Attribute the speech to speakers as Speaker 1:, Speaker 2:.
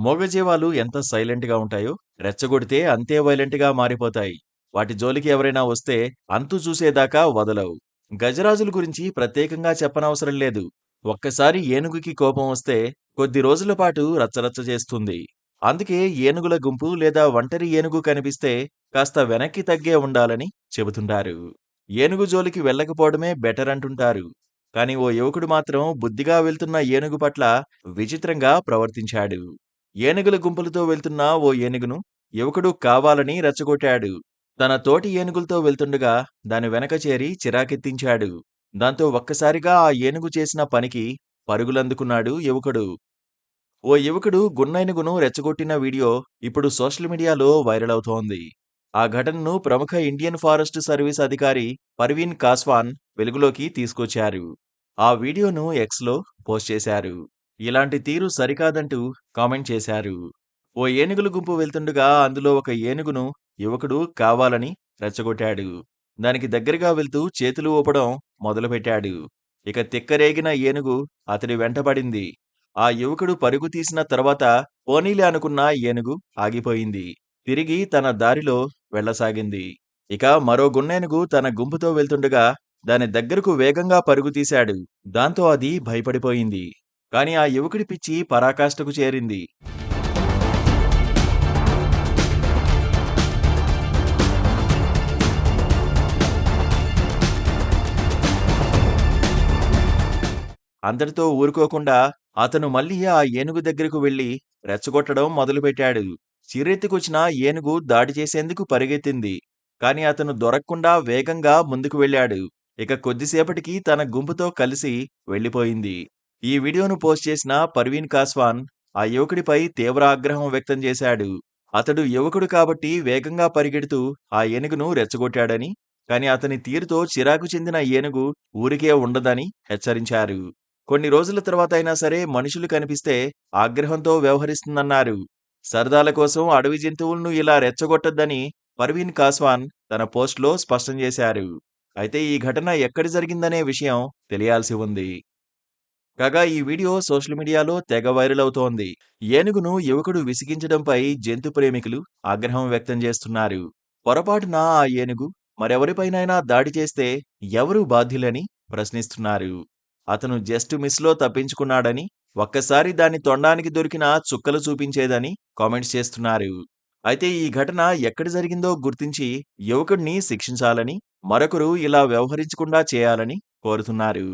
Speaker 1: మూగజీవాలు ఎంత సైలెంట్‌గా ఉంటాయో, రెచ్చగొడితే అంతే వైలెంట్‌గా మారిపోతాయి. వాటి జోలికి ఎవరైనా వస్తే అంతు చూసేదాకా వదలవు. గజరాజుల గురించి ప్రత్యేకంగా చెప్పనవసరం లేదు. ఒక్కసారి ఏనుగుకి కోపం వస్తే కొద్ది రోజుల పాటు రచ్చరచ్చ చేస్తుంది. అందుకే ఏనుగుల గుంపు లేదా ఒంటరి ఏనుగు కనిపిస్తే కాస్త వెనక్కి తగ్గే ఉండాలని చెబుతుంటారు. ఏనుగు జోలికి వెళ్ళకపోవడమే బెటర్ అంటుంటారు. కానీ ఓ యువకుడు మాత్రం బుద్ధిగా వెళ్తున్న ఏనుగు పట్ల విచిత్రంగా ప్రవర్తించాడు. ఏనుగుల గుంపులతో వెళ్తున్న ఓ ఏనుగును యువకుడు కావాలని రెచ్చగొట్టాడు. తన తోటి ఏనుగులతో వెళ్తుండగా దాని వెనక చేరి చిరాకెత్తించాడు. దాంతో ఒక్కసారిగా ఆ ఏనుగు చేసిన పనికి పరుగులందుకున్నాడు యువకుడు. ఓ యువకుడు గున్నేనుగును రెచ్చగొట్టిన వీడియో ఇప్పుడు సోషల్ మీడియాలో వైరల్ అవుతోంది. ఆ ఘటనను ప్రముఖ ఇండియన్ ఫారెస్ట్ సర్వీస్ అధికారి పర్వీన్ కాస్వాన్ వెలుగులోకి తీసుకొచ్చారు. ఆ వీడియోను ఎక్స్‌లో పోస్ట్ చేశారు. ఇలాంటి తీరు సరికాదంటూ కామెంట్ చేశారు. ఓ ఏనుగుల గుంపు వెళ్తుండగా అందులో ఒక ఏనుగును యువకుడు కావాలని రెచ్చగొట్టాడు. దానికి దగ్గరగా వెళ్తూ చేతులు ఊపడం మొదలుపెట్టాడు. ఇక తిక్కరేగిన ఏనుగు అతడి వెంటపడింది. ఆ యువకుడు పరుగు తీసిన తర్వాత పోనీలే అనుకున్న ఏనుగు ఆగిపోయింది. తిరిగి తన దారిలో వెళ్ళసాగింది. ఇక మరో గున్నేనుగు తన గుంపుతో వెళ్తుండగా దాని దగ్గరకు వేగంగా పరుగు తీశాడు. దాంతో అది భయపడిపోయింది. కాని ఆ యువకుడి పిచ్చి పరాకాష్ఠకు చేరింది. అంతటితో ఊరుకోకుండా అతను మళ్ళీ ఆ ఏనుగు దగ్గరకు వెళ్లి రెచ్చగొట్టడం మొదలుపెట్టాడు. చిరెత్తుకొచ్చిన ఏనుగు దాడి చేసేందుకు పరిగెత్తింది. కాని అతను దొరక్కుండా వేగంగా ముందుకు వెళ్ళాడు. ఇక కొద్దిసేపటికి తన గుంపుతో కలిసి వెళ్లిపోయింది. ఈ వీడియోను పోస్ట్ చేసిన పర్వీన్ కాస్వాన్ ఆ యువకుడిపై తీవ్ర ఆగ్రహం వ్యక్తం చేశాడు. అతడు యువకుడు కాబట్టి వేగంగా పరిగెడుతూ ఆ ఏనుగును రెచ్చగొట్టాడని, కాని అతని తీరుతో చిరాకు చెందిన ఏనుగు ఊరికే ఉండదని హెచ్చరించారు. కొన్ని రోజుల తర్వాత అయినా సరే మనుషులు కనిపిస్తే ఆగ్రహంతో వ్యవహరిస్తుందన్నారు. సరదాల కోసం అడవి జంతువులను ఇలా రెచ్చగొట్టొద్దని పర్వీన్ కాస్వాన్ తన పోస్ట్లో స్పష్టం చేశారు. అయితే ఈ ఘటన ఎక్కడ జరిగిందనే విషయం తెలియాల్సి ఉంది. కాగా ఈ వీడియో సోషల్ మీడియాలో తెగ వైరల్ అవుతోంది. ఏనుగును యువకుడు విసిగించడంపై జంతు ప్రేమికులు ఆగ్రహం వ్యక్తం చేస్తున్నారు. పొరపాటున ఆ ఏనుగు మరెవరిపైనైనా దాడి చేస్తే ఎవరు బాధ్యులని ప్రశ్నిస్తున్నారు. అతను జస్ట్ మిస్లో తప్పించుకున్నాడని, ఒక్కసారి దాని తొండానికి దొరికిన చుక్కలు చూపించేదని కామెంట్స్ చేస్తున్నారు. అయితే ఈ ఘటన ఎక్కడ జరిగిందో గుర్తించి యువకుడిని శిక్షించాలని, మరొకరు ఇలా వ్యవహరించకుండా చేయాలని కోరుతున్నారు.